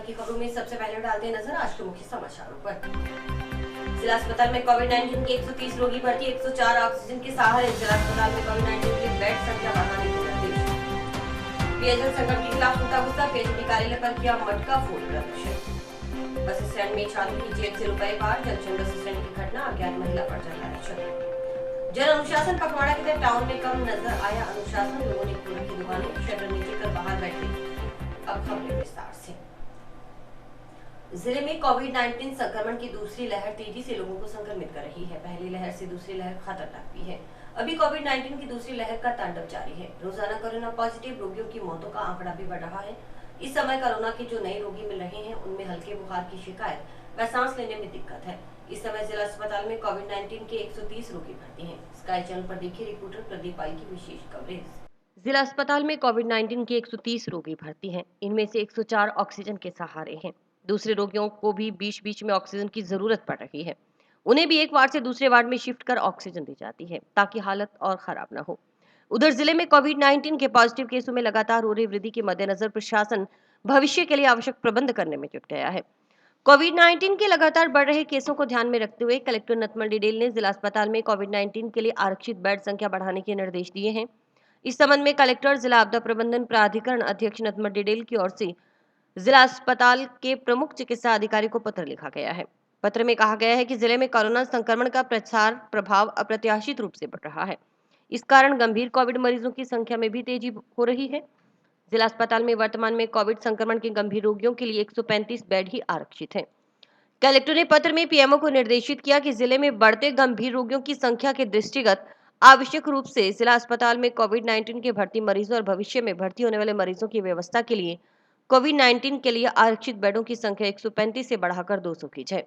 की खबरों में सबसे पहले डालते हैं नजर आज के मुख्य समाचारों पर। जिला अस्पताल में कोविड-19 के 130 रोगी भर्ती, 104 ऑक्सीजन के सहारे। जिला अस्पताल में कोविड-19 की बेड संख्या बढ़ाने के निर्देश। पेयजल संकट के खिलाफ उठा गुस्सा, पेयजल कार्यालय पर किया मटका फोड़ प्रदर्शन। बस स्टैंड में छात्र की जेब से रुपए पार, जंक्शन बस स्टैंड की घटना, अज्ञात महिला पर चला एक्शन। जन अनुशासन पखवाड़ा के तहत टाउन में कम नजर आया अनुशासन, लोगों ने खोल रखी दुकानें, शटर नीचे कर बाहर बैठे। अब खबरें विस्तार से। जिले में कोविड-19 संक्रमण की दूसरी लहर तेजी से लोगों को संक्रमित कर रही है। पहली लहर से दूसरी लहर खतरनाक भी है। अभी कोविड-19 की दूसरी लहर का तांडव जारी है। रोजाना कोरोना पॉजिटिव रोगियों की मौतों का आंकड़ा भी बढ़ रहा है। इस समय कोरोना के जो नए रोगी मिल रहे हैं उनमें हल्के बुखार की शिकायत व सांस लेने में दिक्कत है। इस समय जिला अस्पताल में कोविड-19 के 130 रोगी भर्ती हैं। स्काई चैनल पर देखिए रिपोर्टर प्रदीप पाल की विशेष कवरेज। जिला अस्पताल में कोविड-19 के 130 रोगी भर्ती हैं। इनमें से 104 ऑक्सीजन के सहारे हैं। दूसरे रोगियों को भी बीच-बीच में ऑक्सीजन की जरूरत पड़ रही है। उन्हें भी एक वार्ड से दूसरे वार्ड में शिफ्ट कर ऑक्सीजन दी जाती है ताकि हालत और खराब न हो। उधर जिले में कोविड-19 के पॉजिटिव केसों में लगातार हो रही वृद्धि के मद्देनजर प्रशासन भविष्य के लिए आवश्यक प्रबंध करने में जुट गया है। कोविड-19 के लगातार बढ़ रहे केसों को ध्यान में रखते हुए कलेक्टर नथमल डिडेल ने जिला अस्पताल में कोविड-19 के लिए आरक्षित बेड संख्या बढ़ाने के निर्देश दिए हैं। इस संबंध में कलेक्टर जिला आपदा प्रबंधन प्राधिकरण अध्यक्ष नथमल डिडेल की ओर से जिला अस्पताल के प्रमुख चिकित्सा अधिकारी को पत्र लिखा गया है। पत्र में कहा गया है कि जिले में कोरोना संक्रमण का प्रसार प्रभाव अप्रत्याशित रूप से बढ़ रहा है। इस कारण गंभीर कोविड मरीजों की संख्या में भी तेजी हो रही है। जिला अस्पताल में वर्तमान में कोविड संक्रमण के गंभीर रोगियों के लिए 135 बेड ही आरक्षित हैं। कलेक्टर ने पत्र में पीएमओ को निर्देशित किया कि जिले में बढ़ते गंभीर रोगियों की संख्या के दृष्टिगत आवश्यक रूप से जिला अस्पताल में कोविड-19 के भर्ती मरीजों और भविष्य में भर्ती होने वाले मरीजों की व्यवस्था के लिए कोविड-19 के लिए आरक्षित बेडों की संख्या 135 से बढ़ाकर 200 की जाए,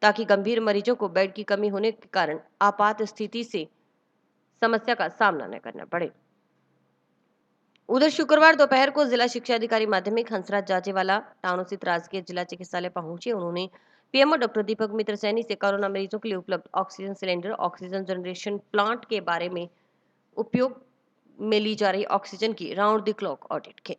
ताकि गंभीर मरीजों को बेड की कमी होने के कारण आपात स्थिति से समस्या का सामना न करना पड़े। उधर शुक्रवार दोपहर को जिला शिक्षा अधिकारी माध्यमिक हंसराज जाजेवाला टाउन स्थित राजकीय जिला चिकित्सालय पहुंचे। उन्होंने पीएमओ डॉक्टर दीपक मित्र सैनी से कोरोना मरीजों के लिए उपलब्ध oxygen cylinder, oxygen generation plant के बारे में उपयोग में ली जा रही ऑक्सीजन की राउंड द क्लॉक ऑडिट की।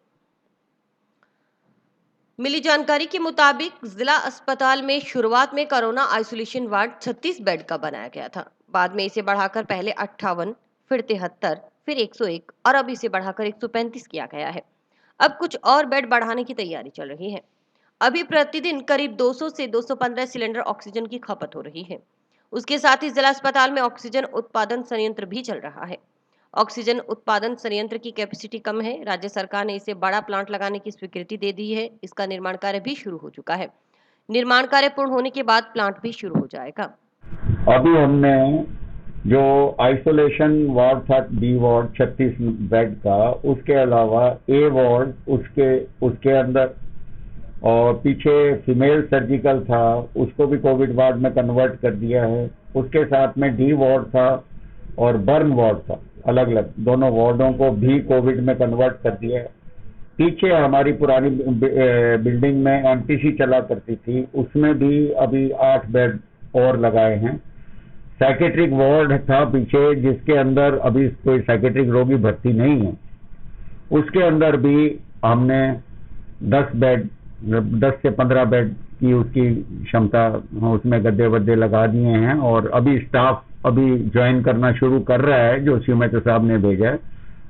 मिली जानकारी के मुताबिक जिला अस्पताल में शुरुआत में कोरोना आइसोलेशन वार्ड 36 बेड का बनाया गया था। बाद में इसे बढ़ाकर पहले 58, फिर 73, फिर 101 और अब इसे बढ़ाकर 135 किया गया है। अब कुछ और बेड बढ़ाने की तैयारी चल रही है। अभी प्रतिदिन करीब 200 से 215 सिलेंडर ऑक्सीजन की खपत हो रही है। उसके साथ ही जिला अस्पताल में ऑक्सीजन उत्पादन संयंत्र भी चल रहा है। ऑक्सीजन उत्पादन संयंत्र की कैपेसिटी कम है। राज्य सरकार ने इसे बड़ा प्लांट लगाने की स्वीकृति दे दी है। इसका निर्माण कार्य भी शुरू हो चुका है। निर्माण कार्य पूर्ण होने के बाद प्लांट भी शुरू हो जाएगा। अभी हमने जो आइसोलेशन वार्ड था बी वार्ड 36 बेड का, उसके अलावा ए वार्ड उसके अंदर और पीछे फीमेल सर्जिकल था, उसको भी कोविड वार्ड में कन्वर्ट कर दिया है। उसके साथ में डी वार्ड था और बर्न वार्ड था, अलग अलग दोनों वार्डों को भी कोविड में कन्वर्ट कर दिया है। पीछे हमारी पुरानी बिल्डिंग में एमटीसी चला करती थी, उसमें भी अभी 8 बेड और लगाए हैं। साइकेट्रिक वार्ड था पीछे, जिसके अंदर अभी कोई साइकेट्रिक रोगी भर्ती नहीं है, उसके अंदर भी हमने 10 से 15 बेड की उसकी क्षमता, उसमें गद्दे वद्दे लगा दिए हैं और अभी स्टाफ अभी ज्वाइन करना शुरू कर रहा है, जो सीएमएचओ साहब ने भेजा है,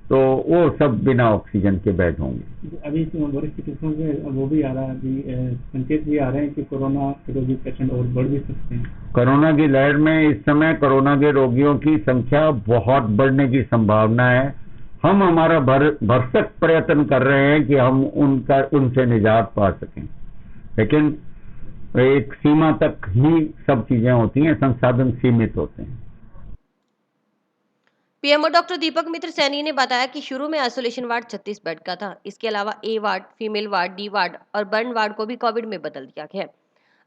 तो वो सब बिना ऑक्सीजन के बेड होंगे। अभी वरिष्ठ चिकित्सकों में वो भी आ रहा है, अभी संकेत भी आ रहे हैं कि कोरोना के रोगी पेशेंट और बढ़ भी सकते हैं। कोरोना की लहर में इस समय कोरोना के रोगियों की संख्या बहुत बढ़ने की संभावना है। हम हमारा भरसक प्रयत्न कर रहे हैं कि हम उनसे निजात पा सकें, लेकिन एक सीमा तक ही सब चीजें होती हैं, संसाधन सीमित होते हैं। पीएमओ डॉक्टर दीपक मित्र सैनी ने बताया कि शुरू में आइसोलेशन वार्ड 36 बेड का था। इसके अलावा A ward, female ward, D ward और बर्न वार्ड को भी कोविड में बदल दिया गया।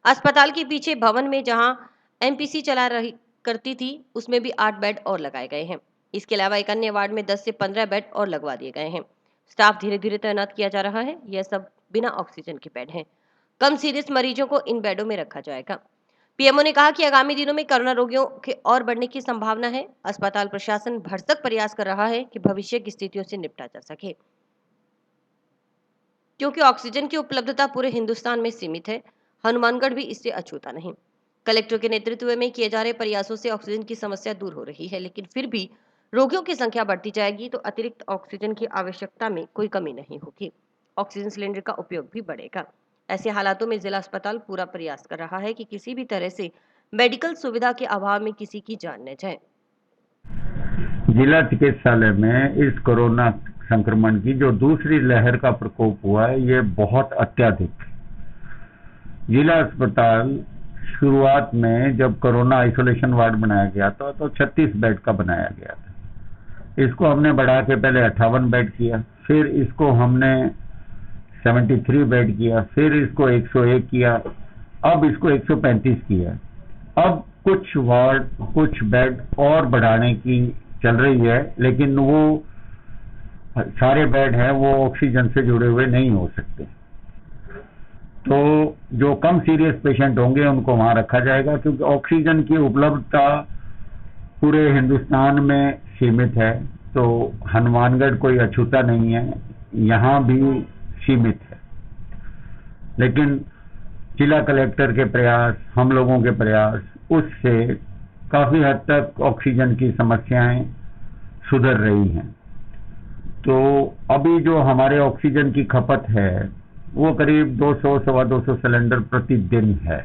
अस्पताल के पीछे भवन में जहां एमपीसी चला रही करती थी, उसमें भी 8 बेड और लगाए गए हैं। इसके अलावा एक अन्य वार्ड में 10 से 15 बेड और लगवा दिए गए हैं। स्टाफ धीरे धीरे तैनात किया जा रहा है। यह सब बिना ऑक्सीजन के बेड हैं। कम सीरियस मरीजों को इन बेडों में रखा जाएगा। पीएमओ ने कहा कि आगामी दिनों में कोरोना रोगियों के और बढ़ने की संभावना है। अस्पताल प्रशासन भरसक प्रयास कर रहा है कि भविष्य की स्थितियों से निपटा जा सके। क्योंकि ऑक्सीजन की उपलब्धता पूरे हिंदुस्तान में सीमित है। हनुमानगढ़ भी इससे अछूता नहीं। कलेक्टर के नेतृत्व में किए जा रहे प्रयासों से ऑक्सीजन की समस्या दूर हो रही है, लेकिन फिर भी रोगियों की संख्या बढ़ती जाएगी तो अतिरिक्त ऑक्सीजन की आवश्यकता में कोई कमी नहीं होगी। ऑक्सीजन सिलेंडर का उपयोग भी बढ़ेगा। ऐसे हालातों में जिला अस्पताल पूरा प्रयास कर रहा है कि किसी भी तरह से मेडिकल सुविधा के अभाव में किसी की जान न जाए। जिला चिकित्सालय में इस कोरोना संक्रमण की जो दूसरी लहर का प्रकोप हुआ है, ये बहुत अत्यधिक है। जिला अस्पताल शुरुआत में जब कोरोना आइसोलेशन वार्ड बनाया गया था तो 36 बेड का बनाया गया था। इसको हमने बढ़ा के पहले 58 बेड किया, फिर इसको हमने 73 बेड किया, फिर इसको 101 किया, अब इसको 135 किया। अब कुछ वार्ड, कुछ बेड और बढ़ाने की चल रही है, लेकिन वो सारे बेड हैं वो ऑक्सीजन से जुड़े हुए नहीं हो सकते। तो जो कम सीरियस पेशेंट होंगे उनको वहां रखा जाएगा, क्योंकि ऑक्सीजन की उपलब्धता पूरे हिंदुस्तान में सीमित है। तो हनुमानगढ़ कोई अछूता नहीं है, यहाँ भी सीमित है। लेकिन जिला कलेक्टर के प्रयास, हम लोगों के प्रयास, उससे काफी हद तक ऑक्सीजन की समस्याएं सुधर रही हैं। तो अभी जो हमारे ऑक्सीजन की खपत है वो करीब 200-225 सिलेंडर प्रतिदिन है,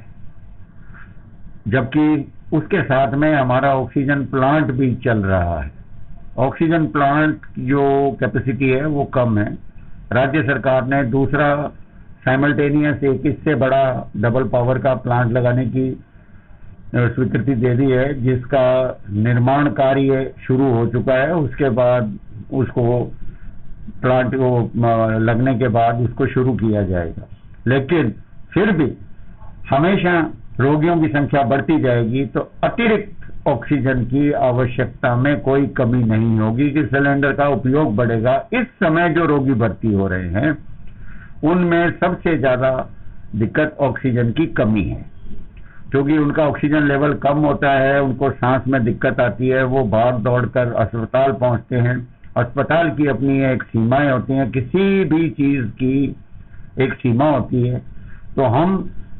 जबकि उसके साथ में हमारा ऑक्सीजन प्लांट भी चल रहा है। ऑक्सीजन प्लांट जो कैपेसिटी है वो कम है। राज्य सरकार ने दूसरा साइमल्टेनियस एक इससे बड़ा डबल पावर का प्लांट लगाने की स्वीकृति दे दी है, जिसका निर्माण कार्य शुरू हो चुका है। उसके बाद उसको प्लांट को लगने के बाद उसको शुरू किया जाएगा। लेकिन फिर भी हमेशा रोगियों की संख्या बढ़ती जाएगी तो अतिरिक्त ऑक्सीजन की आवश्यकता में कोई कमी नहीं होगी कि सिलेंडर का उपयोग बढ़ेगा। इस समय जो रोगी भर्ती हो रहे हैं उनमें सबसे ज्यादा दिक्कत ऑक्सीजन की कमी है, क्योंकि उनका ऑक्सीजन लेवल कम होता है, उनको सांस में दिक्कत आती है, वो भाग दौड़ कर अस्पताल पहुंचते हैं। अस्पताल की अपनी एक सीमाएं होती हैं, किसी भी चीज की एक सीमा होती है। तो हम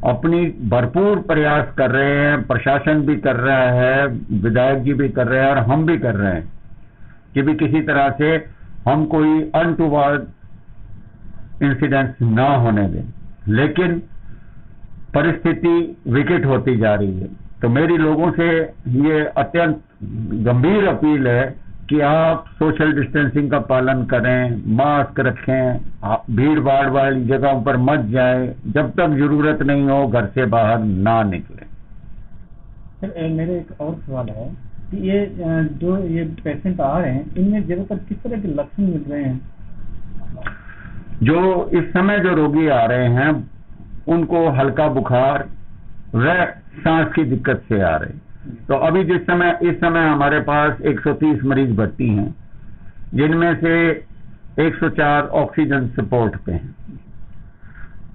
अपनी भरपूर प्रयास कर रहे हैं, प्रशासन भी कर रहा है, विधायक जी भी कर रहे हैं और हम भी कर रहे हैं कि भी किसी तरह से हम कोई अनटूवर्ड इंसिडेंट्स ना होने दें। लेकिन परिस्थिति विकट होती जा रही है, तो मेरी लोगों से ये अत्यंत गंभीर अपील है कि आप सोशल डिस्टेंसिंग का पालन करें, मास्क रखें, भीड़ भाड़ वाली जगहों पर मत जाएं, जब तक जरूरत नहीं हो घर से बाहर ना निकलें। सर, मेरे एक और सवाल है कि ये जो ये पेशेंट आ रहे हैं, इनमें ज्यादातर किस तरह के लक्षण मिल रहे हैं? जो इस समय जो रोगी आ रहे हैं उनको हल्का बुखार व सांस की दिक्कत से आ रहे हैं। तो अभी इस समय हमारे पास 130 मरीज भर्ती हैं, जिनमें से 104 ऑक्सीजन सपोर्ट पे हैं।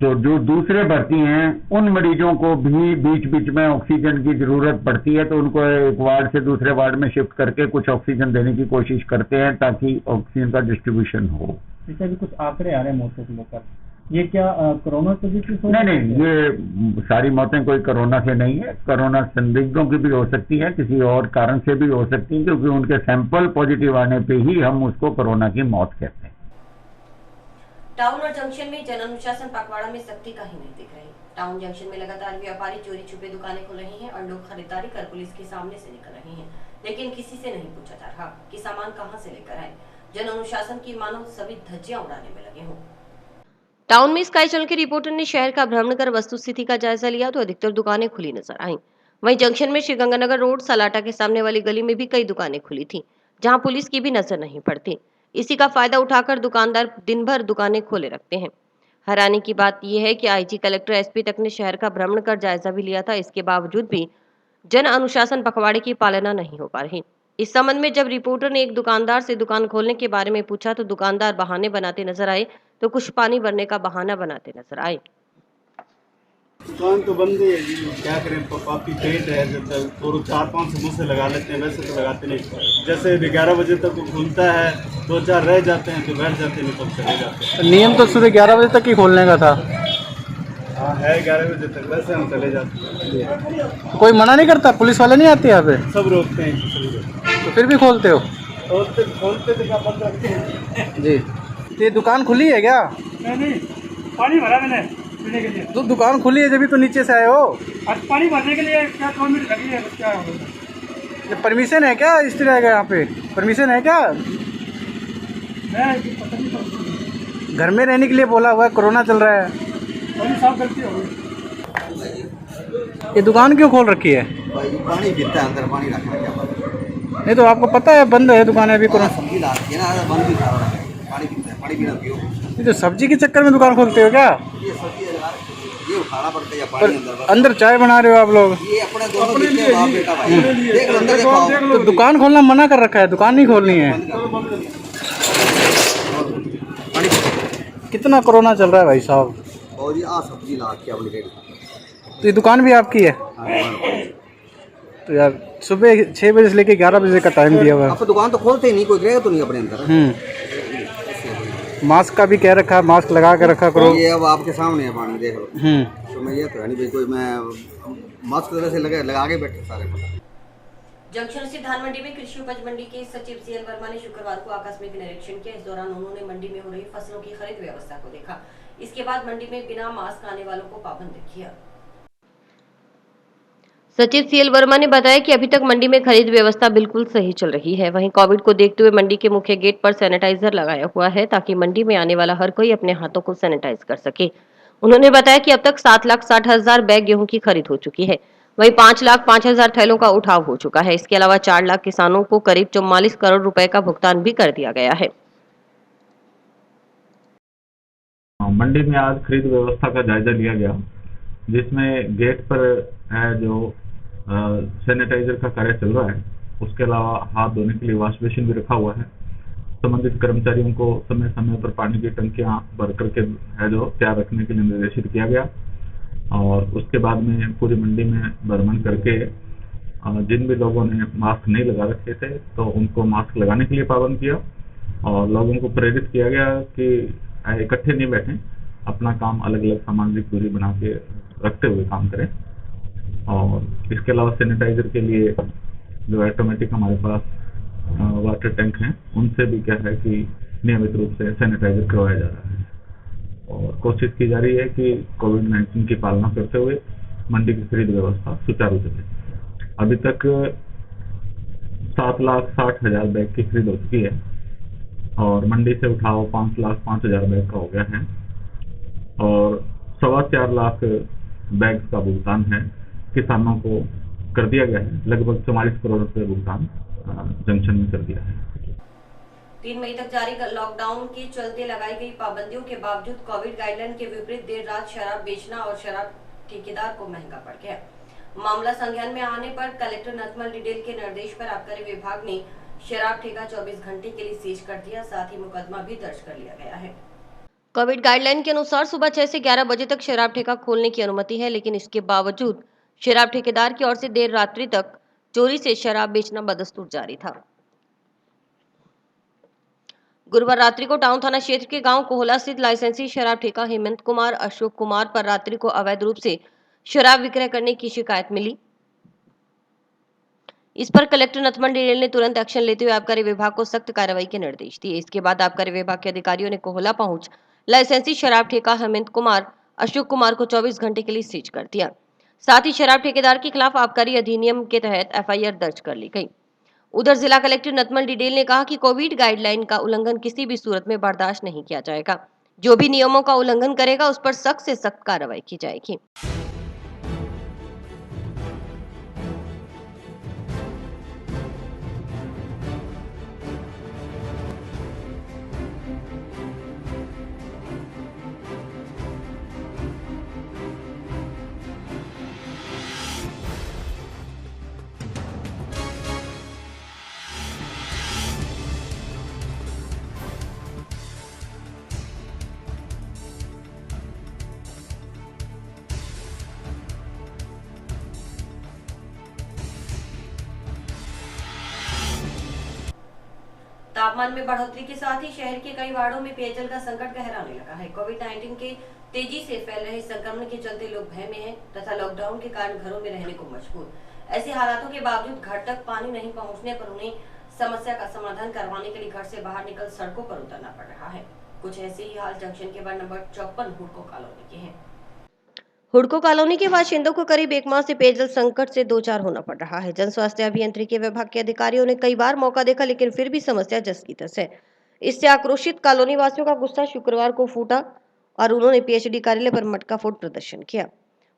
तो जो दूसरे भर्ती हैं उन मरीजों को भी बीच बीच में ऑक्सीजन की जरूरत पड़ती है, तो उनको एक वार्ड से दूसरे वार्ड में शिफ्ट करके कुछ ऑक्सीजन देने की कोशिश करते हैं ताकि ऑक्सीजन का डिस्ट्रीब्यूशन हो। जैसे अभी कुछ आंकड़े आ रहे हैं मौतों को लेकर, ये क्या कोरोना पॉजिटिव? नहीं, ये सारी मौतें कोई कोरोना से नहीं है। कोरोना संदिग्धों की भी हो सकती है, किसी और कारण से भी हो सकती है, क्योंकि उनके सैंपल पॉजिटिव आने पे ही हम उसको कोरोना की मौत कहते हैं। टाउन और जंक्शन में जन अनुशासन पखवाड़ा में सख्ती कहीं नहीं दिख रही। टाउन जंक्शन में लगातार व्यापारी चोरी छुपे दुकानें खोल रहे हैं और लोग खरीदारी कर पुलिस के सामने से निकल रहे हैं, लेकिन किसी से नहीं पूछा जा रहा कि सामान कहां से लेकर आए। जन अनुशासन की मानो सभी धज्जियां उड़ाने में लगे हों। टाउन में स्काई चैनल के रिपोर्टर ने शहर का भ्रमण कर वस्तुस्थिति का जायजा लिया तो अधिकतर दुकानें खुली नजर आईं। वहीं जंक्शन में श्रीगंगानगर रोड सलाटा के सामने वाली गली में भी कई दुकानें खुली थीं, जहां पुलिस की भी नजर नहीं पड़ती। इसी का फायदा उठाकर दुकानदार दिन भर दुकानें खोले रखते हैं। हैरानी की बात यह है कि आईजी, कलेक्टर, एसपी तक ने शहर का भ्रमण कर जायजा भी लिया था, इसके बावजूद भी जन अनुशासन पखवाड़े की पालना नहीं हो पा रही। इस संबंध में जब रिपोर्टर ने एक दुकानदार से दुकान खोलने के बारे में पूछा तो दुकानदार बहाने बनाते नजर आए, तो कुछ पानी भरने का बहाना बनाते नजर आए। दुकान तो बंद है जी, क्या करें, काफ़ी पेट है जब तक, और 4-5 समोसे लगा लेते हैं, वैसे तो लगाते नहीं। जैसे 11 बजे तक वो खुलता है, 2-4 रह जाते हैं तो बैठ जाते हैं, नहीं तो चले जाते हैं। नियम तो सुबह 11 बजे तक ही खोलने का था। हाँ है 11 बजे तक, वैसे हम चले जाते हैं। कोई मना नहीं करता? पुलिस वाले नहीं आते यहाँ पे? सब रोकते हैं, सभी रोकते हैं। तो फिर भी खोलते हो? खोलते तो क्या बंद रखते हैं जी। ये दुकान खुली है क्या? नहीं, पानी भरा मैंने पीने के लिए। तो दुकान खुली है जब तो नीचे से आए हो? आज पानी भरने के लिए क्या 2 मिनट लगी है, क्या होगा? ये परमिशन है क्या इस तरह का? यहाँ पे परमिशन है क्या? मैं पता नहीं पड़ता, घर में रहने के लिए बोला हुआ है, कोरोना चल रहा है। पानी साफ गलती हो गई। ये दुकान क्यों खोल रखी है? भाई पानी गिरता है, अंदर पानी रखना क्या बात है? नहीं तो आपको पता है बंद है दुकान अभी कोरोना। सब्जी ला रखी है ना, बंद भी खा रहा है, पानी गिरता है, पानी पीना पियो। ये तो सब्जी के चक्कर में दुकान खोलते हो क्या? ये सब्जी लगा रखी है, ये उठाना पड़ता है या पानी अंदर बस। अंदर चाय बना रहे हो आप लोग? ये अपने दोनों बिकते हैं, बाप बेटा भाई। देख लो अंदर, देखो आओ। तो दुकान खोलना मना कर रखा है, दुकान नहीं खोलनी है। पानी कितना कोरोना चल रहा है भाई साहब? और ये सब्जी ला रखी है अपनी रेडी। तो ये दुकान भी आपकी है? तो यार सुबह 6 बजे से लेके 11 बजे का टाइम दिया हुआ है। आप दुकान तो खोलते ही नहीं, कोई रहेगा तो नहीं अपने अंदर। मास्क का भी कह रखा है, मास्क लगा के रखा करो। ये अब आपके सामने है पानी, देख लो। तो मैं ये तो है नहीं भाई, कोई मैं मास्क तरह से लगा के बैठे सारे। जंक्शन स्थित धान मंडी में कृषि उपज मंडी के सचिव सीएल वर्मा ने शुक्रवार को आकस्मिक निरीक्षण किया। इस दौरान उन्होंने मंडी में हो रही फसलों की खरीद व्यवस्था को देखा। इसके बाद मंडी में बिना मास्क आने वालों को पाबंद किया। सचिव सीएल वर्मा ने बताया कि अभी तक मंडी में खरीद व्यवस्था बिल्कुल सही चल रही है। वहीं कोविड को देखते हुए मंडी के मुख्य गेट पर सैनिटाइजर लगाया हुआ है ताकि मंडी में आने वाला हर कोई अपने हाथों को सैनिटाइज कर सके। उन्होंने बताया कि अब तक 7,60,000 बैग गेहूं की खरीद हो चुकी है। वहीं 5,05,000 थैलों का उठाव हो चुका है। इसके अलावा 4 लाख किसानों को करीब 44 करोड़ रुपए का भुगतान भी कर दिया गया है। मंडी में आज खरीद व्यवस्था का जायजा लिया गया, जिसमें गेट पर है जो सैनिटाइजर का कार्य चल रहा है। उसके अलावा हाथ धोने के लिए वॉश बेसिन भी रखा हुआ है। संबंधित कर्मचारियों को समय समय पर पानी की टंकियां भर करके है जो तैयार रखने के लिए निर्देशित किया गया। और उसके बाद में पूरी मंडी में भ्रमण करके जिन भी लोगों ने मास्क नहीं लगा रखे थे तो उनको मास्क लगाने के लिए पाबंद किया और लोगों को प्रेरित किया गया कि इकट्ठे नहीं बैठें, अपना काम अलग अलग सामाजिक दूरी बना के रखते हुए काम करें। और इसके अलावा सैनिटाइजर के लिए जो ऑटोमेटिक हमारे पास वाटर टैंक हैं, उनसे भी क्या है कि नियमित रूप से सैनिटाइजर करवाया जा रहा है और कोशिश की जा रही है कि कोविड-19 की पालना करते हुए मंडी की खरीद व्यवस्था सुचारू चले। अभी तक 7,60,000 बैग की खरीद हो चुकी है और मंडी से उठाव 5,05,000 बैग का हो गया है और 4.25 लाख बैग का भुगतान है किसानों को कर दिया गया है। लगभग 44 करोड़ रुपए भुगतान जंक्शन में कर दिया है। 3 मई तक जारी लॉकडाउन के चलते लगाई गई पाबंदियों के बावजूद कोविड गाइडलाइन के विपरीत देर रात शराब बेचना और शराब ठेकेदार को महंगा पड़ गया। मामला संज्ञान में आने पर कलेक्टर नथमल डिडेल के निर्देश पर आबकारी विभाग ने शराब ठेका 24 घंटे के लिए सीज कर दिया। साथ ही मुकदमा भी दर्ज कर लिया गया है। कोविड गाइडलाइन के अनुसार सुबह 6 से 11 बजे तक शराब ठेका खोलने की अनुमति है, लेकिन इसके बावजूद शराब ठेकेदार की ओर से देर रात्रि तक चोरी से शराब बेचना बदस्तूर जारी था। गुरुवार रात्रि को टाउन थाना क्षेत्र के गांव कोहला स्थित लाइसेंसी शराब ठेका हेमंत कुमार अशोक कुमार पर रात्रि को अवैध रूप से शराब विक्रय करने की शिकायत मिली। इस पर कलेक्टर नथमल डिडेल ने तुरंत एक्शन लेते हुए आबकारी विभाग को सख्त कार्रवाई के निर्देश दिए। इसके बाद आबकारी विभाग के अधिकारियों ने कोहला पहुंच लाइसेंसी शराब ठेका हेमंत कुमार अशोक कुमार को 24 घंटे के लिए सीज कर दिया। साथ ही शराब ठेकेदार के खिलाफ आबकारी अधिनियम के तहत एफआईआर दर्ज कर ली गई। उधर जिला कलेक्टर नथमल डिडेल ने कहा कि कोविड गाइडलाइन का उल्लंघन किसी भी सूरत में बर्दाश्त नहीं किया जाएगा। जो भी नियमों का उल्लंघन करेगा उस पर सख्त से सख्त कार्रवाई की जाएगी। तापमान में बढ़ोतरी के साथ ही शहर के कई वार्डों में पेयजल का संकट गहराने लगा है। कोविड-19 के तेजी से फैल रहे संक्रमण के चलते लोग भय में हैं तथा लॉकडाउन के कारण घरों में रहने को मजबूर। ऐसे हालातों के बावजूद घर तक पानी नहीं पहुंचने पर उन्हें समस्या का समाधान करवाने के लिए घर से बाहर निकल सड़कों पर उतरना पड़ रहा है। कुछ ऐसे ही हाल जंक्शन के वार्ड नंबर 54 हुडको कॉलोनी के हैं। हुडको कॉलोनी के बाशिंदों को करीब 1 माह से पेयजल संकट से दो चार होना पड़ रहा है। जन स्वास्थ्य अभियंत्रिकी विभाग के अधिकारियों ने कई बार मौका देखा, लेकिन फिर भी समस्या जस की तस है। इससे आक्रोशित कॉलोनी वासियों का गुस्सा शुक्रवार को फूटा और उन्होंने पीएचडी कार्यालय पर मटका फोड़ प्रदर्शन किया।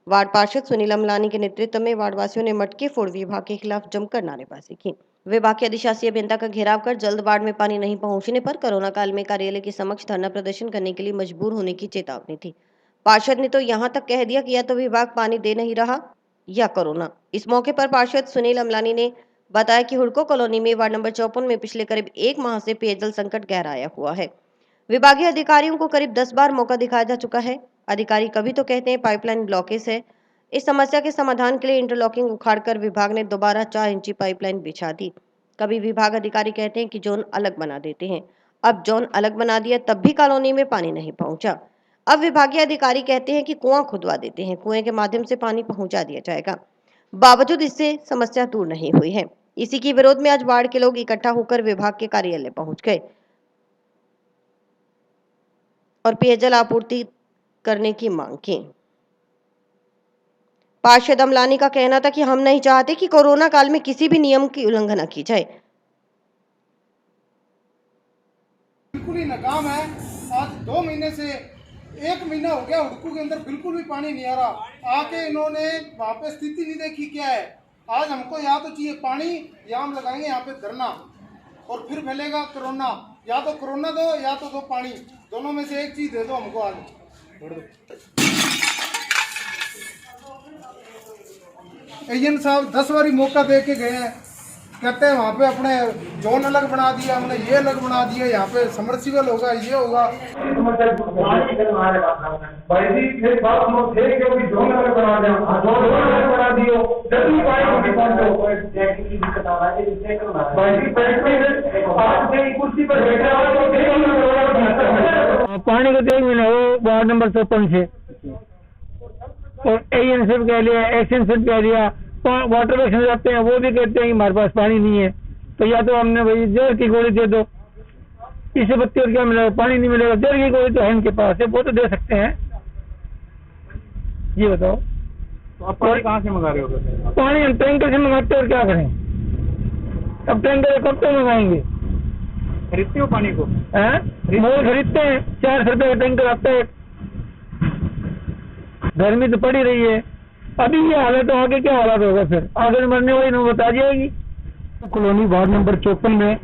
वार्ड पार्षद सुनील अमलानी के नेतृत्व में वार्ड वासियों ने मटके फोड़ विभाग के खिलाफ जमकर नारेबाजी की। विभाग के अधिशासी अभियंता का घेराव कर जल्द वार्ड में पानी नहीं पहुंचने पर कोरोना काल में कार्यालय के समक्ष धरना प्रदर्शन करने के लिए मजबूर होने की चेतावनी थी। पार्षद ने तो यहां तक कह दिया कि या तो विभाग पानी दे नहीं रहा या कोरोना। इस मौके पर पार्षद सुनील अमलानी ने बताया कि हुडको कॉलोनी में वार्ड नंबर 54 में पिछले करीब 1 माह से पेयजल संकट गहराया हुआ है। विभागीय अधिकारियों को करीब 10 बार मौका दिखाया जा चुका है। अधिकारी कभी तो कहते हैं पाइपलाइन ब्लॉकेज है। इस समस्या के समाधान के लिए इंटरलॉकिंग उखाड़कर विभाग ने दोबारा 4 इंची पाइपलाइन बिछा दी। कभी विभाग अधिकारी कहते हैं कि जोन अलग बना देते हैं। अब जोन अलग बना दिया तब भी कॉलोनी में पानी नहीं पहुंचा। अब विभागीय अधिकारी कहते हैं कि कुआं खुदवा देते हैं, कुएं के माध्यम से पानी पहुंचा दिया जाएगा। बावजूद इससे समस्या दूर नहीं हुई है। इसी के विरोध में आज वार्ड के लोग इकट्ठा होकर विभाग के कार्यालय पहुंच गए और पेयजल आपूर्ति करने की मांग की। पार्षद अमलानी का कहना था कि हम नहीं चाहते कि कोरोना काल में किसी भी नियम की उल्लंघना की जाए। बिल्कुल ही नाकाम है। आज 2 महीने से 1 महीना हो गया, हुडको के अंदर बिल्कुल भी पानी नहीं आ रहा। आके इन्होंने वहाँ पे स्थिति नहीं देखी क्या है। आज हमको या तो चाहिए पानी या हम लगाएंगे यहाँ पे धरना और फिर फैलेगा कोरोना। या तो कोरोना दो या तो दो पानी, दोनों में से एक चीज दे दो हमको। आज एजेंट साहब 10 बारी मौका दे के गए हैं, कहते हैं वहाँ पे अपने जोन अलग बना दिया, हमने ये अलग बना दिया, यहाँ पे समर्सिबल होगा, ये होगा। पानी को 1 महीना हो वार्ड नंबर 54 से और एजेंसी कह लिया, एक्शन कह दिया, वाटर वर्क्स जाते हैं वो भी कहते हैं कि हमारे पास पानी नहीं है। तो या तो हमने भाई जहर की गोली दे दो, इससे बत्ती और क्या मिलेगा, पानी नहीं मिलेगा। जहर की गोली तो है इनके पास है, वो तो दे सकते हैं। ये बताओ तो आप पानी कहाँ से मंगा रहे हो? पानी हम टैंकर से मंगाते और क्या करें। अब टैंकर कब तक मंगाएंगे? खरीदते हो पानी को? मोल खरीदते हैं, 400 रुपये का टैंकर आता है। गर्मी तो पड़ी रही है, अभी ये हालत तो आगे क्या हालत होगा, फिर आगे मरने वाली न बता जाएगी। कॉलोनी वार्ड नंबर 54 में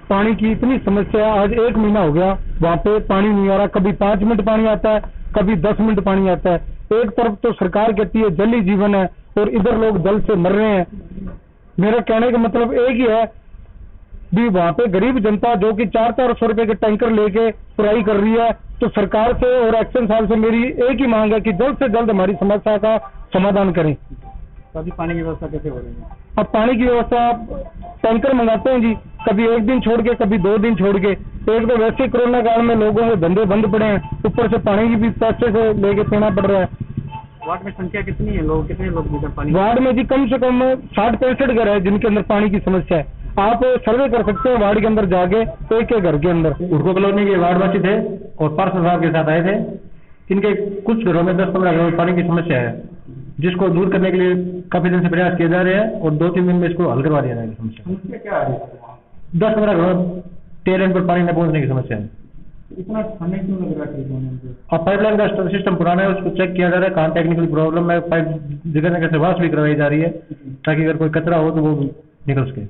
पानी की इतनी समस्या, आज 1 महीना हो गया वहाँ पे पानी नहीं आ रहा। कभी 5 मिनट पानी आता है, कभी 10 मिनट पानी आता है। एक तरफ तो सरकार कहती है जल ही जीवन है और इधर लोग जल से मर रहे हैं। मेरा कहने का मतलब एक ही है भी वहाँ पे गरीब जनता जो कि 400-400 रुपए के टैंकर लेके पुराई कर रही है, तो सरकार से और एक्शन साहब से मेरी एक ही मांग है कि जल्द से जल्द हमारी समस्या का समाधान करें। तो अभी पानी की व्यवस्था कैसे हो रही है? अब पानी की व्यवस्था टैंकर मंगाते हैं जी, कभी 1 दिन छोड़ के, कभी 2 दिन छोड़ के। एक तो वैसे कोरोना काल में लोगों के धंधे बंद पड़े हैं, ऊपर से पानी की भी पैसे से लेके पीना पड़ रहा है। वार्ड में संख्या कितनी है, लोग कितने लोग इधर पानी? वार्ड में जी कम से कम 60-65 घर है जिनके अंदर पानी की समस्या है। आप सर्वे कर सकते हैं वार्ड के अंदर जाके, एक घर के अंदर। हुडको कॉलोनी के वार्डवासी थे और पार्षद साहब के साथ आए थे। इनके कुछ घरों में 10-15 घरों में पानी की समस्या है, जिसको दूर करने के लिए काफी दिन से प्रयास किए जा रहे हैं और 2-3 दिन में इसको हल करवा दिया जाएगा। समस्या क्या आ रही है? 10-15 घरों टेरेन पर पानी न पहुंचने की समस्या है। इतना समय क्यों लग रहा है? अब पाइपलाइन का सिस्टम पुराना है, उसको चेक किया जा रहा है, कहाँ टेक्निकल प्रॉब्लम है। पाइप जगह जगह से वाश भी करवाई जा रही है ताकि अगर कोई कचरा हो तो वो निकल सके।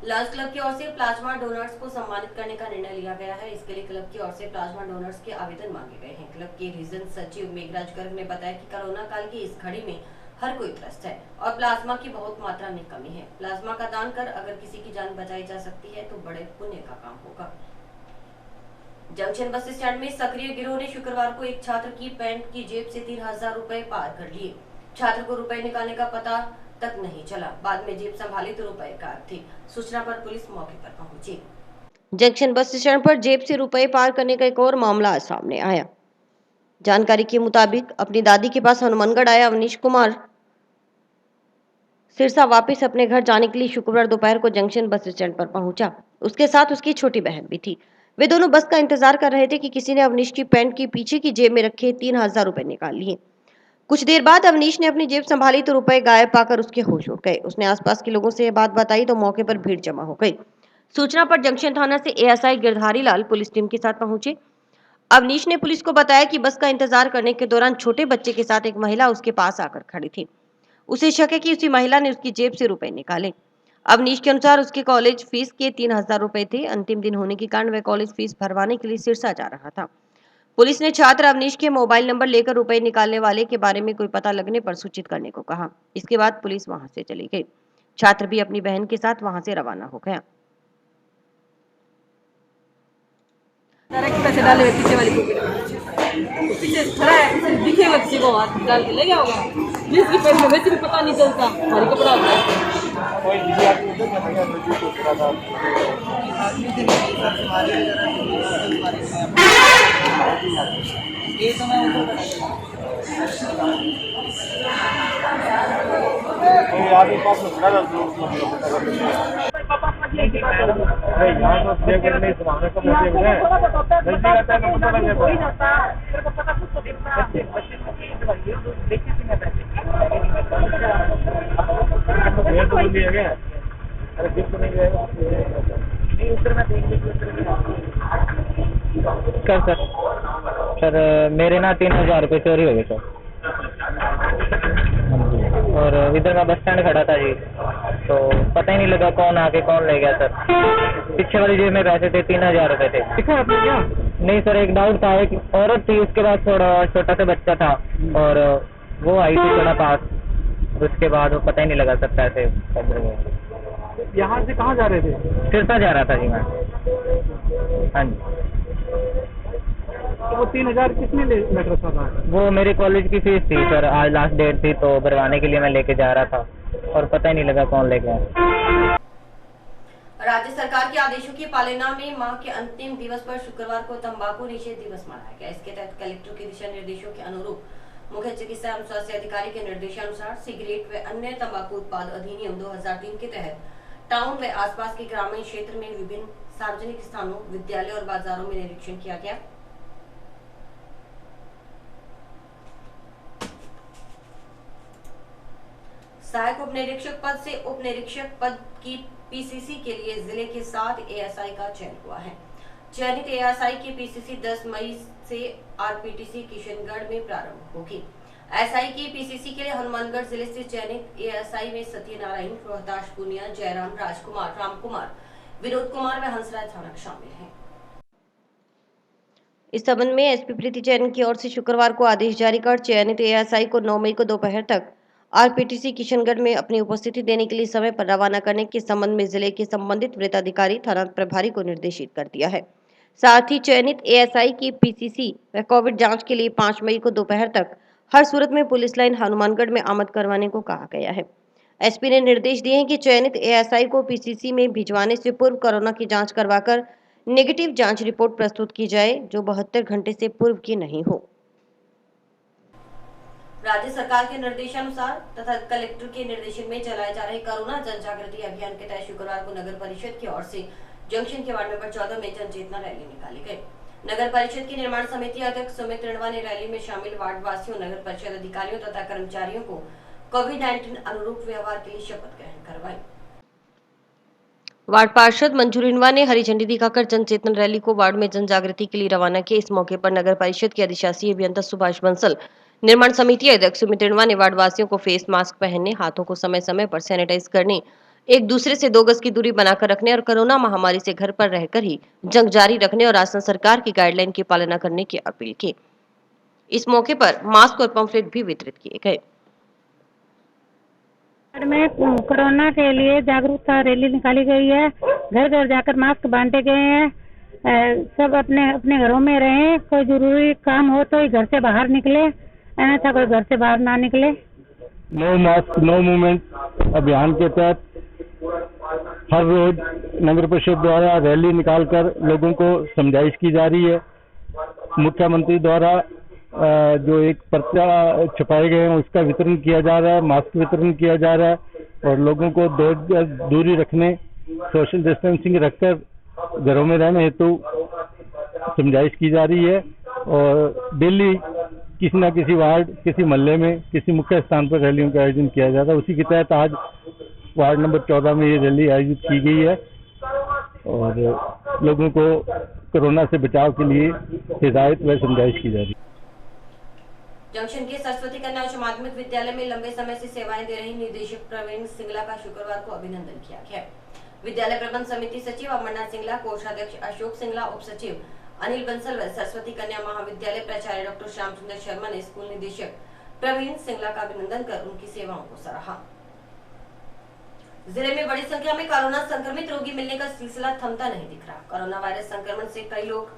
लायंस क्लब की ओर से प्लाज्मा डोनर्स को सम्मानित करने का निर्णय लिया गया है। इसके लिए क्लब की ओर से प्लाज्मा डोनर्स के आवेदन मांगे गए हैं। क्लब के रीजन सचिव मेघराज गर्ग ने बताया कि कोरोना काल की इस घड़ी में हर कोई त्रस्त है और प्लाज्मा की बहुत मात्रा में कमी है। प्लाज्मा का दान कर अगर किसी की जान बचाई जा सकती है तो बड़े पुण्य का काम होगा। जंक्शन बस स्टैंड में सक्रिय गिरोह ने शुक्रवार को एक छात्र की पैंट की जेब से 3000 रुपए पार कर लिए। छात्र को रुपए निकालने का पता तक नहीं चला। बाद में जेब संभाली तो रुपए गायब थे। सूचना पर पुलिस मौके पर पहुंची। जंक्शन बस स्टैंड पर जेब से रुपए पार करने का एक और मामला सामने आया। जानकारी के मुताबिक अपनी दादी के पास हनुमानगढ़ आया अवनीश कुमार सिरसा वापस अपने घर जाने के लिए शुक्रवार दोपहर को जंक्शन बस स्टैंड पर पहुंचा। उसके साथ उसकी छोटी बहन भी थी। वे दोनों बस का इंतजार कर रहे थे कि किसी ने अवनीश की पैंट की पीछे की जेब में रखे 3000 रुपए निकाल लिए। कुछ देर बाद अवनीश ने अपनी जेब संभाली तो रुपए गायब पाकर उसके होश उड़ गए। उसने आसपास के लोगों से यह बात बताई तो मौके पर भीड़ जमा हो गई। सूचना पर जंक्शन थाना से ASI Girdhari Lal police team के साथ पहुंचे। अवनीश ने पुलिस को बताया कि बस का इंतजार करने के दौरान छोटे बच्चे के साथ एक महिला उसके पास आकर खड़ी थी। उसे शक है कि उसी महिला ने उसकी जेब से रुपए निकाले। अवनीश के अनुसार उसके कॉलेज फीस के 3000 रुपए थे। अंतिम दिन होने के कारण वह कॉलेज फीस भरवाने के लिए सिरसा जा रहा था। पुलिस ने छात्र अवनीश के मोबाइल नंबर लेकर रुपए निकालने वाले के बारे में कोई पता लगने पर सूचित करने को कहा। इसके बाद पुलिस वहां से चली गई। छात्र भी अपनी बहन के साथ वहां से रवाना हो गया। पैसे डाले हुए पीछे वाली पॉकेट में, पीछे खड़ा है, दिखे बच्चे को हाथ डाल के ले गया होगा। 20 रुपए में वैसे भी पता नहीं चलता, भारी कपड़ा होता सर मेरे ना 3000 रुपये चोरी हो गए सर। और इधर का बस स्टैंड खड़ा था जी, तो पता ही नहीं लगा कौन आके कौन ले गया सर। पीछे वाली जेब में पैसे थे, 3000 रुपये थे। दिखा आपने क्या? नहीं सर, एक डाउट था, एक औरत थी, उसके बाद थोड़ा छोटा सा बच्चा था और वो आई थी थोड़ा पास। उसके बाद वो पता ही नहीं लगा सर पैसे कब गए। यहाँ से कहाँ जा रहे थे? सिरसा जा रहा था जी मैं। हाँ जी। तो वो 3000 किसने लग रखा था? वो मेरे कॉलेज की फीस थी सर, आज लास्ट डेट थी तो भरवाने के लिए मैं लेके जा रहा था और पता ही नहीं लगा कौन ले गया। राज्य सरकार के आदेशों की पालना में माह के अंतिम दिवस पर शुक्रवार को तंबाकू निषेध दिवस मनाया गया। इसके तहत कलेक्टर के दिशा निर्देशों के अनुरूप मुख्य चिकित्सा एवं स्वास्थ्य अधिकारी के निर्देशानुसार सिगरेट व अन्य तंबाकू उत्पाद अधिनियम 2003 के तहत टाउन व आसपास के ग्रामीण क्षेत्र में विभिन्न सार्वजनिक स्थानों, विद्यालय और बाजारों में निरीक्षण किया गया। सहायक उप निरीक्षक पद से उप निरीक्षक पद की पीसीसी के लिए जिले के 7 एएसआई का चयन हुआ है। चयनित एएसआई की पीसीसी 10 मई से आरपीटीसी किशनगढ़ में प्रारंभ होगी। एसआई की पीसीसी के लिए हनुमानगढ़ जिले से चयनित एएसआई में सत्यनारायण, रोहताश पुनिया, जयराम, राजकुमार, रामकुमार, विनोद कुमार व हंसराज थानक शामिल हैं। इस संबंध में एसपी प्रीति जैन की ओर से शुक्रवार को आदेश जारी कर चयनित एएसआई को 9 मई को दोपहर तक आरपीटीसी किशनगढ़ में अपनी उपस्थिति देने के लिए समय पर रवाना करने के संबंध में जिले के संबंधित वृत्ताधिकारी थाना प्रभारी को निर्देशित कर दिया है। साथ ही चयनित एएसआई की पीसीसी व कोविड जांच के लिए 5 मई को दोपहर तक हर सूरत में पुलिस लाइन हनुमानगढ़ में आमद करवाने को कहा गया है। एसपी ने निर्देश दिए हैं कि चयनित एएसआई को पीसीसी में भिजवाने से पूर्व कोरोना की जांच करवाकर नेगेटिव जांच रिपोर्ट प्रस्तुत की जाए, जो 72 घंटे से पूर्व की नहीं हो। राज्य सरकार के निर्देशानुसार तथा कलेक्टर के निर्देशन में चलाए जा रहे कोरोना जन जागृति अभियान के तहत शुक्रवार को नगर परिषद की ओर से जंक्शन के वार्ड नंबर 14 में जन चेतना रैली निकाली गई। नगर परिषद की निर्माण समिति अध्यक्ष सुमित रणवा ने रैली में शामिल वार्ड वासियों, नगर परिषद अधिकारियों तथा कर्मचारियों को कोविड-19 अनुरूप व्यवहार के लिए शपथ ग्रहण करवाई। वार्ड पार्षद मंजू रिनवा ने हरी झंडी दिखाकर जन चेतना रैली को वार्ड में जन जागृति के लिए रवाना किया। इस मौके पर नगर परिषद के अधिशासी अभियंता सुभाष बंसल, निर्माण समिति अध्यक्ष सुमित रिनवा ने वार्ड वासियों को फेस मास्क पहनने, हाथों को समय समय पर सैनिटाइज करने, एक दूसरे से 2 गज की दूरी बनाकर रखने और कोरोना महामारी से घर पर रहकर ही जंग जारी रखने और असम सरकार की गाइडलाइन की पालना करने की अपील की। इस मौके पर मास्क और पंफलेट भी वितरित किए गए। में कोरोना के लिए जागरूकता रैली निकाली गई है। घर घर जाकर मास्क बांटे गए हैं। सब अपने अपने घरों में रहें। कोई जरूरी काम हो तो ही घर से बाहर निकले, अन्यथा कोई घर से बाहर ना निकले। नो मास्क नो मूवमेंट अभियान के तहत हर रोज नगर परिषद द्वारा रैली निकालकर लोगों को समझाइश की जा रही है। मुख्यमंत्री द्वारा जो एक पर्चा छपाए गए हैं उसका वितरण किया जा रहा है, मास्क वितरण किया जा रहा है और लोगों को 2 गज दूरी रखने, सोशल डिस्टेंसिंग रखकर घरों में रहने हेतु समझाइश की जा रही है। और डेली किसी न किसी वार्ड, किसी मोहल्ले में, किसी मुख्य स्थान पर रैलियों का आयोजन किया जाता है। उसी के तहत आज वार्ड नंबर 14 में ये रैली आयोजित की गई है और लोगों को कोरोना से बचाव के लिए हिदायत व समझाइश की जा रही है। जंक्शन के सरस्वती कन्या उच्च माध्यमिक विद्यालय में लंबे समय से सेवाएं दे रही निदेशक प्रवीण सिंगला का शुक्रवार को अभिनंदन किया गया। विद्यालय प्रबंध समिति सचिव अमरनाथ सिंगला, कोषाध्यक्ष अशोक सिंगला, उप सचिव अनिल बंसल व सरस्वती कन्या महाविद्यालय प्राचार्य डॉक्टर श्याम सुंदर शर्मा ने स्कूल निदेशक प्रवीण सिंगला का अभिनंदन कर उनकी सेवाओं को सराहा। जिले में बड़ी संख्या में कोरोना संक्रमित रोगी मिलने का सिलसिला थमता नहीं दिख रहा। कोरोना वायरस संक्रमण से कई लोग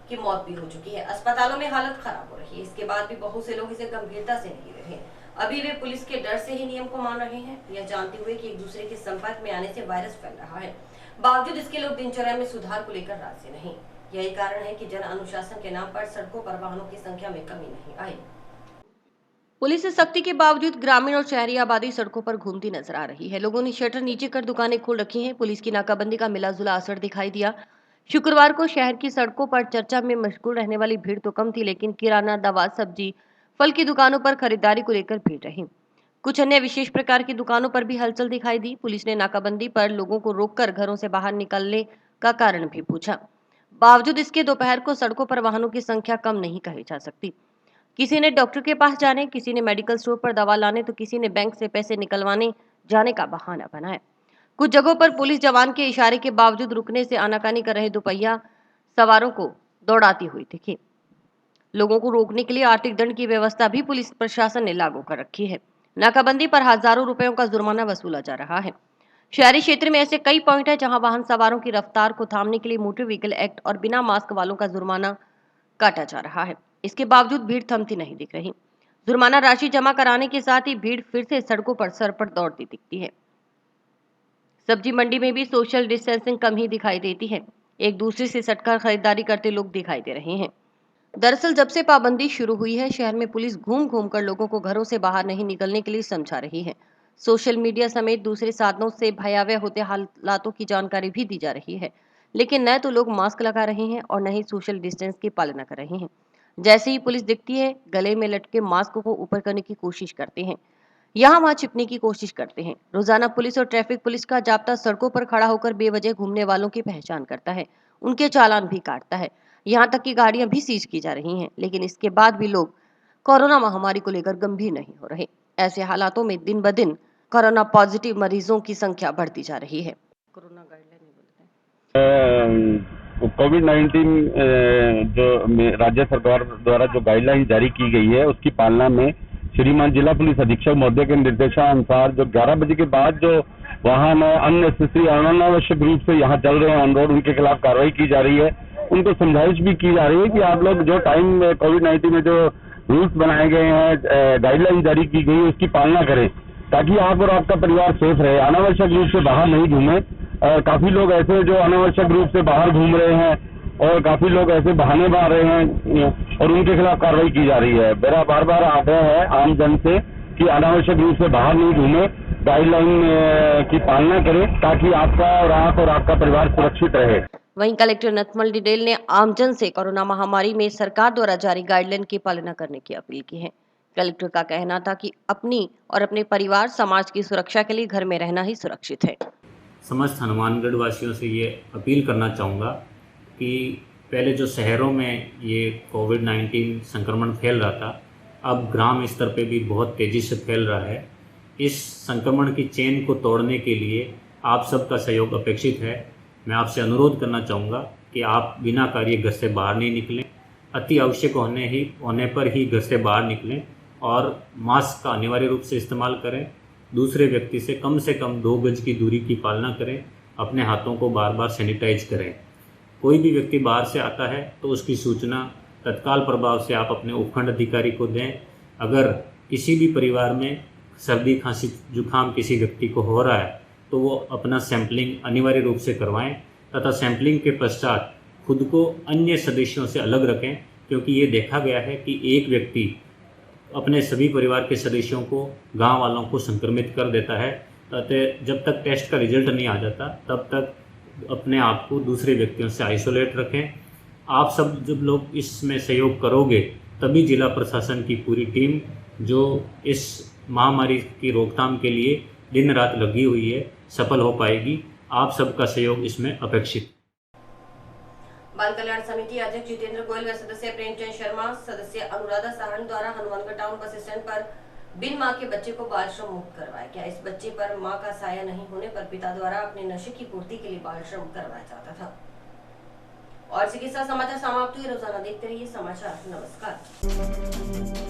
की मौत भी हो चुकी है। अस्पतालों में हालत खराब हो रही है। इसके बाद भी बहुत से लोग इसे गंभीरता से नहीं ले रहे। अभी वे पुलिस के डर से ही नियम को मान रहे हैं, यह जानते हुए कि एक दूसरे के संपर्क में आने से वायरस फैल रहा है। बावजूद इसके लोग दिनचर्या में सुधार को लेकर राजी नहीं। यही कारण है कि जन अनुशासन के नाम पर सड़कों पर वाहनों की संख्या में कमी नहीं आई। पुलिस से सख्ती के बावजूद ग्रामीण और शहरी आबादी सड़कों पर घूमती नजर आ रही है। लोगों ने शटर नीचे कर दुकानें खोल रखी हैं। पुलिस की नाकाबंदी का मिला-जुला असर दिखाई दिया। शुक्रवार को शहर की सड़कों पर चर्चा में मशगूल रहने वाली भीड़ तो कम थी, लेकिन किराना, दवा, सब्जी, फल की दुकानों पर खरीदारी को लेकर भीड़ रही। कुछ अन्य विशेष प्रकार की दुकानों पर भी हलचल दिखाई दी। पुलिस ने नाकाबंदी पर लोगों को रोककर घरों से बाहर निकलने का कारण भी पूछा। बावजूद इसके दोपहर को सड़कों पर वाहनों की संख्या कम नहीं कही जा सकती। किसी ने डॉक्टर के पास जाने, किसी ने मेडिकल स्टोर पर दवा लाने, तो किसी ने बैंक से पैसे निकलवाने जाने का बहाना बनाया। कुछ जगहों पर पुलिस जवान के इशारे के बावजूद रुकने से आनाकानी कर रहे दोपहिया सवारों को दौड़ाती हुई दिखी। लोगों को रोकने के लिए आर्थिक दंड की व्यवस्था भी पुलिस प्रशासन ने लागू कर रखी है। नाकाबंदी पर हजारों रुपयों का जुर्माना वसूला जा रहा है। शहरी क्षेत्र में ऐसे कई पॉइंट है जहां वाहन सवारों की रफ्तार को थामने के लिए मोटर व्हीकल एक्ट और बिना मास्क वालों का जुर्माना काटा जा रहा है। इसके बावजूद भीड़ थमती नहीं दिख रही। जुर्माना राशि जमा कराने के साथ ही भीड़ फिर से सड़कों पर सरपट दौड़ती दिखती है। सब्जी मंडी में भी सोशल डिस्टेंसिंग कम ही दिखाई देती है। एक दूसरे से सटकर खरीदारी करते लोग दिखाई दे रहे हैं। दरअसल जब से पाबंदी शुरू हुई है, शहर में पुलिस घूम घूम कर लोगों को घरों से बाहर नहीं निकलने के लिए समझा रही है। सोशल मीडिया समेत दूसरे साधनों से भयावह होते हालातों की जानकारी भी दी जा रही है, लेकिन न तो लोग मास्क लगा रहे हैं और न ही सोशल डिस्टेंस की पालना कर रहे हैं। जैसे ही पुलिस दिखती है, गले में लटके मास्क को ऊपर करने की कोशिश करते हैं, यहाँ वहां छिपने की कोशिश करते हैं। रोजाना पुलिस और ट्रैफिक पुलिस का जाब्ता सड़कों पर खड़ा होकर बेवजह घूमने वालों की पहचान करता है, उनके चालान भी काटता है। यहाँ तक कि गाड़ियां भी सीज की जा रही हैं, लेकिन इसके बाद भी लोग कोरोना महामारी को लेकर गंभीर नहीं हो रहे। ऐसे हालातों में दिन ब दिन कोरोना पॉजिटिव मरीजों की संख्या बढ़ती जा रही है। कोरोना गाइडलाइन कोविड-19 जो राज्य सरकार द्वारा जो गाइडलाइन जारी की गई है, उसकी पालना में श्रीमान जिला पुलिस अधीक्षक महोदय के निर्देशानुसार जो 11 बजे के बाद जो वाहन अननेसेसरी अनावश्यक रूप से यहाँ चल रहे हैं ऑन रोड, उनके खिलाफ कार्रवाई की जा रही है। उनको समझाइश भी की जा रही है कि आप लोग जो टाइम कोविड-19 में जो रूल्स बनाए गए हैं, गाइडलाइन जारी की गई है, उसकी पालना करें ताकि आप और आपका परिवार सेफ रहे। अनावश्यक रूप से बाहर नहीं घूमें। काफी लोग ऐसे जो अनावश्यक रूप से बाहर घूम रहे हैं और काफी लोग ऐसे बहाने मार रहे हैं और उनके खिलाफ कार्रवाई की जा रही है। मेरा बार बार आग्रह है आम जन से कि अनावश्यक रूप से बाहर नहीं घूमे, गाइडलाइन की पालना करें ताकि आपका और आप और आपका परिवार सुरक्षित रहे। वहीं कलेक्टर नथमल डिडेल ने आमजन से कोरोना महामारी में सरकार द्वारा जारी गाइडलाइन की पालना करने की अपील की है। कलेक्टर का कहना था कि अपनी और अपने परिवार समाज की सुरक्षा के लिए घर में रहना ही सुरक्षित है। समस्त हनुमानगढ़ वासियों से ये अपील करना चाहूँगा कि पहले जो शहरों में ये कोविड-19 संक्रमण फैल रहा था, अब ग्राम स्तर पे भी बहुत तेज़ी से फैल रहा है। इस संक्रमण की चेन को तोड़ने के लिए आप सबका सहयोग अपेक्षित है। मैं आपसे अनुरोध करना चाहूँगा कि आप बिना कार्य घर से बाहर नहीं निकलें, अति आवश्यक होने पर ही घर से बाहर निकलें और मास्क का अनिवार्य रूप से इस्तेमाल करें। दूसरे व्यक्ति से कम 2 गज की दूरी की पालना करें। अपने हाथों को बार बार सैनिटाइज करें। कोई भी व्यक्ति बाहर से आता है तो उसकी सूचना तत्काल प्रभाव से आप अपने उपखंड अधिकारी को दें। अगर किसी भी परिवार में सर्दी खांसी जुकाम किसी व्यक्ति को हो रहा है तो वो अपना सैंपलिंग अनिवार्य रूप से करवाएं तथा सैंपलिंग के पश्चात खुद को अन्य सदस्यों से अलग रखें, क्योंकि ये देखा गया है कि एक व्यक्ति अपने सभी परिवार के सदस्यों को, गांव वालों को संक्रमित कर देता है। अतः जब तक टेस्ट का रिजल्ट नहीं आ जाता तब तक अपने आप को दूसरे व्यक्तियों से आइसोलेट रखें। आप सब जब लोग इसमें सहयोग करोगे तभी जिला प्रशासन की पूरी टीम जो इस महामारी की रोकथाम के लिए दिन रात लगी हुई है सफल हो पाएगी। आप सबका सहयोग इसमें अपेक्षित। बाल कल्याण समिति अध्यक्ष जितेंद्र गोयल व सदस्य प्रेमचंद शर्मा, सदस्य अनुराधा साहन द्वारा हनुमानगढ़ टाउन बस स्टैंड पर बिन मां के बच्चे को बाल श्रम मुक्त करवाया गया। इस बच्चे पर मां का साया नहीं होने पर पिता द्वारा अपने नशे की पूर्ति के लिए बाल श्रम करवाया जाता था। और चिकित्सा समाचार समाप्त हुए। रोजाना देखते रहिए समाचार। नमस्कार।